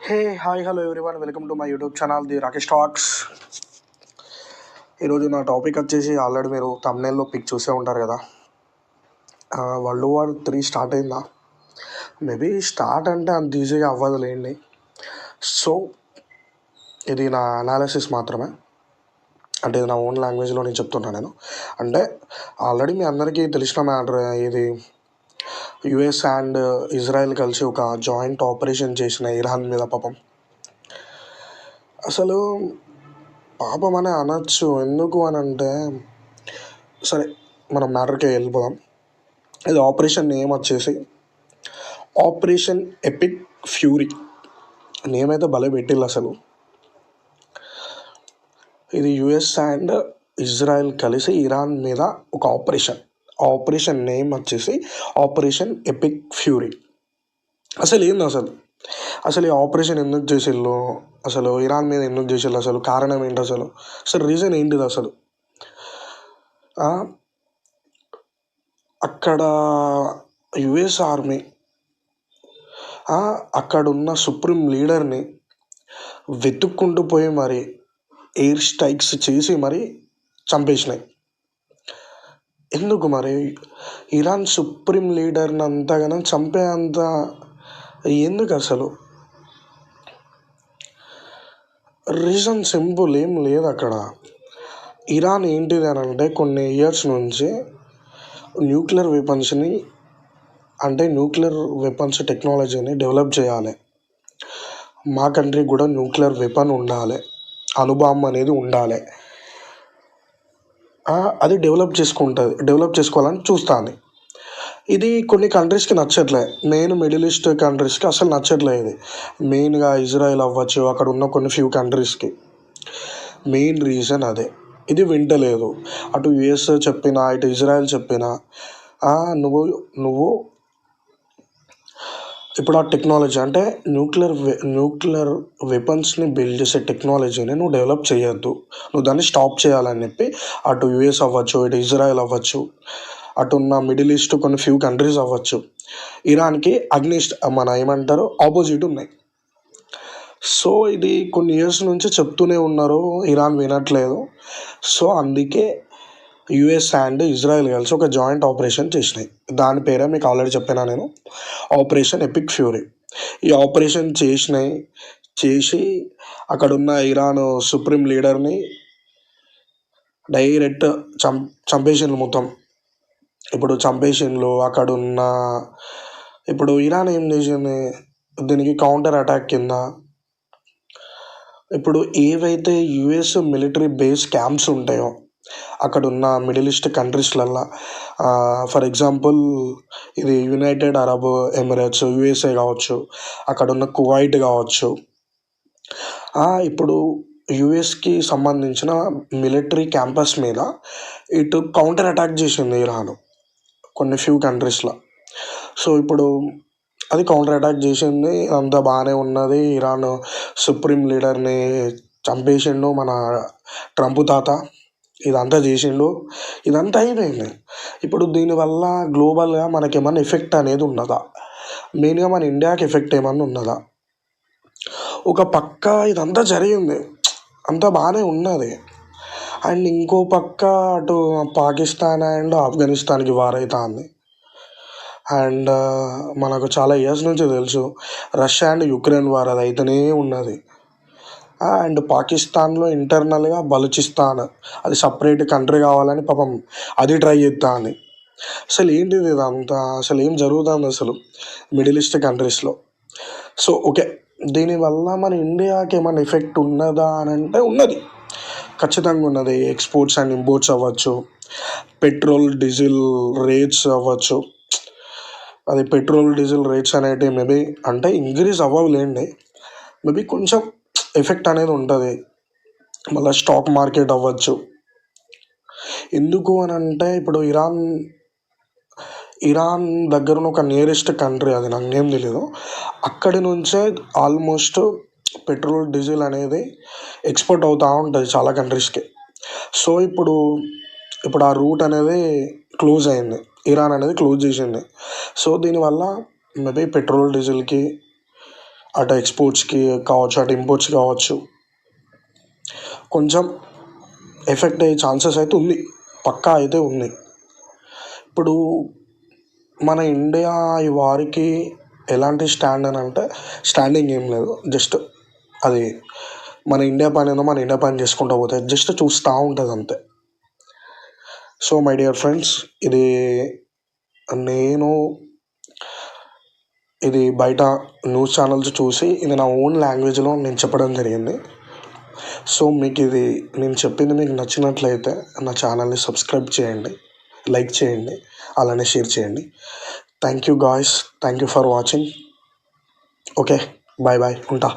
Hey hi hello everyone, welcome to my YouTube channel the Rakesh talks. ఈరోజు నా topic వచ్చేసి already మీరు తమ్నైల్లో pick చూసే ఉంటారు కదా. వరల్డ్ వార్ 3 స్టార్ట్ అయిందా? మేబీ స్టార్ట్ అంటే అంత ఈజీగా అవ్వదులేండి. సో ఇది నా అనాలిసిస్ మాత్రమే, అంటే ఇది నా ఓన్ లాంగ్వేజ్లో నేను చెప్తున్నాను నేను. అంటే ఆల్రెడీ మీ అందరికీ తెలిసిన మ్యాటర్, ఇది యుఎస్ అండ్ ఇజ్రాయెల్ కలిసి ఒక జాయింట్ ఆపరేషన్ చేసిన ఇరాన్ మీద. అసలు పాపం అనే అనొచ్చు. ఎందుకు అని అంటే, సరే మనం మ్యాటర్కి వెళ్ళిపోదాం. ఇది ఆపరేషన్ నేమ్ వచ్చేసి ఆపరేషన్ ఎపిక్ ఫ్యూరీ. నేమ్ అయితే భలే పెట్టిల్లు అసలు. ఇది యుఎస్ అండ్ ఇజ్రాయెల్ కలిసి ఇరాన్ మీద ఒక ఆపరేషన్ నేమ్ వచ్చేసి ఆపరేషన్ ఎపిక్ ఫ్యూరీ. అసలు ఏంది అసలు ఈ ఆపరేషన్ ఎందుకు చేసిళ్ళు, అసలు ఇరాన్ మీద ఎందుకు చేసిళ్ళు, అసలు కారణం ఏంటి, అసలు రీజన్ ఏంటిది అసలు. అక్కడ యుఎస్ ఆర్మీ అక్కడున్న సుప్రీం లీడర్ని వెతుక్కుంటూ పోయి మరి ఎయిర్ స్ట్రైక్స్ చేసి మరి చంపేసినాయి. ఎందుకు మరి ఇరాన్ సుప్రీం లీడర్ని అంతగానో చంపే అంత ఎందుకు అసలు? రీజన్ సింపుల్, ఏం లేదు అక్కడ. ఇరాన్ ఏంటిది అని అంటే, కొన్ని ఇయర్స్ నుంచి న్యూక్లియర్ వెపన్స్ టెక్నాలజీని డెవలప్ చేయాలి. మా కంట్రీకి కూడా న్యూక్లియర్ వెపన్ ఉండాలి, అణుబాంబు అనేది ఉండాలి. అది డెవలప్ చేసుకోవాలని చూస్తాను. ఇది కొన్ని కంట్రీస్కి నచ్చట్లే, మెయిన్ మిడిల్ ఈస్ట్ కంట్రీస్కి అసలు నచ్చట్లేదు. ఇది మెయిన్గా ఇజ్రాయెల్ అవ్వచ్చు, అక్కడ ఉన్న కొన్ని ఫ్యూ కంట్రీస్కి మెయిన్ రీజన్ అదే. ఇది వింటలేదు. అటు యుఎస్ చెప్పినా, ఇటు ఇజ్రాయెల్ చెప్పినా, నువ్వు ఇప్పుడు ఆ టెక్నాలజీ అంటే న్యూక్లియర్ వెపన్స్ని బిల్డ్ చేసే టెక్నాలజీని నువ్వు డెవలప్ చేయొద్దు, నువ్వు దాన్ని స్టాప్ చేయాలని చెప్పి అటు యుఎస్ అవ్వచ్చు, ఇటు ఇజ్రాయెల్ అవ్వచ్చు, అటు ఉన్న మిడిల్ ఈస్ట్ కొన్ని ఫ్యూ కంట్రీస్ అవ్వచ్చు, ఇరాన్కి ఆపోజిట్ ఉన్నాయి. సో ఇది కొన్ని ఇయర్స్ నుంచి చెప్తూనే ఉన్నారు, ఇరాన్ వినట్లేదు. సో అందుకే యుఎస్ అండ్ ఇజ్రాయెల్ కలిసి ఒక జాయింట్ ఆపరేషన్ చేసినాయి. దాని పేరే మీకు ఆల్రెడీ చెప్పినా నేను, ఆపరేషన్ ఎపిక్ ఫ్యూరీ. ఈ ఆపరేషన్ చేసి అక్కడున్న ఇరాన్ సుప్రీం లీడర్ని డైరెక్ట్ చంపేసిండ్రు మొత్తం. ఇప్పుడు చంపేసిండ్రు అక్కడున్న. ఇప్పుడు ఇరాన్ ఏం చేసింది, దీనికి కౌంటర్ అటాక్ కింద ఇప్పుడు ఏవైతే యుఎస్ మిలిటరీ బేస్ క్యాంప్స్ ఉంటాయో అక్కడున్న మిడిల్ ఈస్ట్ కంట్రీస్లల్లో, ఫర్ ఎగ్జాంపుల్ ఇది యునైటెడ్ అరబ్ ఎమిరేట్స్, యుఎస్ఏ కావచ్చు, అక్కడున్న కువైట్ కావచ్చు, ఇప్పుడు యుఎస్కి సంబంధించిన మిలిటరీ క్యాంపస్ మీద ఇటు కౌంటర్ అటాక్ చేసింది ఇరాన్ కొన్ని ఫ్యూ కంట్రీస్లో. సో ఇప్పుడు అది కౌంటర్ అటాక్ చేసింది, అంతా బాగానే ఉన్నది. ఇరాన్ సుప్రీం లీడర్ని చంపేసిండు మన ట్రంప్ తాత, ఇదంతా చేసిండు, ఇదంతా అయిపోయింది. ఇప్పుడు దీనివల్ల గ్లోబల్గా మనకేమన్నా ఎఫెక్ట్ అనేది ఉన్నదా? మెయిన్గా మన ఇండియాకి ఎఫెక్ట్ ఏమన్నా ఉన్నదా? ఒక పక్క ఇదంతా జరిగింది, అంతా బాగానే ఉన్నది, అండ్ ఇంకో పక్క అటు పాకిస్తాన్ అండ్ ఆఫ్ఘనిస్తాన్కి వార్ అవుతుంది. అండ్ మనకు చాలా ఇయర్స్ నుంచి తెలుసు రష్యా అండ్ యుక్రెయిన్ వార్, అది అయితేనే ఉన్నది. అండ్ పాకిస్తాన్లో ఇంటర్నల్గా బలూచిస్తాన్, అది సపరేట్ కంట్రీ కావాలని పాపం అది ట్రై చేస్తా అని. అసలు ఏంటిది ఇదంతా, అసలు ఏం జరుగుతుంది అసలు మిడిల్ ఈస్ట్ కంట్రీస్లో? సో ఓకే, దీనివల్ల మన ఇండియాకి ఏమైనా ఎఫెక్ట్ ఉన్నదా అని అంటే ఉన్నది, ఖచ్చితంగా ఉన్నది. ఎక్స్పోర్ట్స్ అండ్ ఇంపోర్ట్స్ అవ్వచ్చు, పెట్రోల్ డీజిల్ రేట్స్ అవ్వచ్చు. అది పెట్రోల్ డీజిల్ రేట్స్ అనేటివి మేబీ అంటే ఇంక్రీజ్ అవ్వలేండి, మేబీ కొంచెం ఎఫెక్ట్ అనేది ఉంటుంది. మళ్ళీ స్టాక్ మార్కెట్ అవ్వచ్చు. ఎందుకు అని అంటే, ఇప్పుడు ఇరాన్ దగ్గర ఒక నియరెస్ట్ కంట్రీ, అది నాకు ఏం తెలీదు, అక్కడి నుంచే ఆల్మోస్ట్ పెట్రోల్ డీజిల్ అనేది ఎక్స్పోర్ట్ అవుతూ ఉంటుంది చాలా కంట్రీస్కి. సో ఇప్పుడు ఆ రూట్ అనేది క్లోజ్ అయింది, ఇరాన్ అనేది క్లోజ్ చేసింది. సో దీనివల్ల మేబీ పెట్రోల్ డీజిల్కి అటు ఎక్స్పోర్ట్స్కి కావచ్చు, అటు ఇంపోర్ట్స్ కావచ్చు, కొంచెం ఎఫెక్ట్ అయ్యే ఛాన్సెస్ అయితే ఉంది, పక్కా అయితే ఉంది. ఇప్పుడు మన ఇండియా ఈ వారికి ఎలాంటి స్టాండ్ అని అంటే, స్టాండింగ్ ఏం లేదు, జస్ట్ అది మన ఇండియా పని ఏదో మన ఇండియా పని చేసుకుంటూ పోతే జస్ట్ చూస్తూ ఉంటుంది అంతే. సో మై డియర్ ఫ్రెండ్స్, నేను ఇది బయట న్యూస్ ఛానల్స్ చూసి ఇది నా ఓన్ లాంగ్వేజ్లో నేను చెప్పడం జరిగింది. సో మీకు నేను చెప్పింది మీకు నచ్చినట్లయితే నా ఛానల్ని సబ్స్క్రైబ్ చేయండి, లైక్ చేయండి, అలానే షేర్ చేయండి. Thank you guys, thank you for watching. Okay, bye bye, ఉంటా.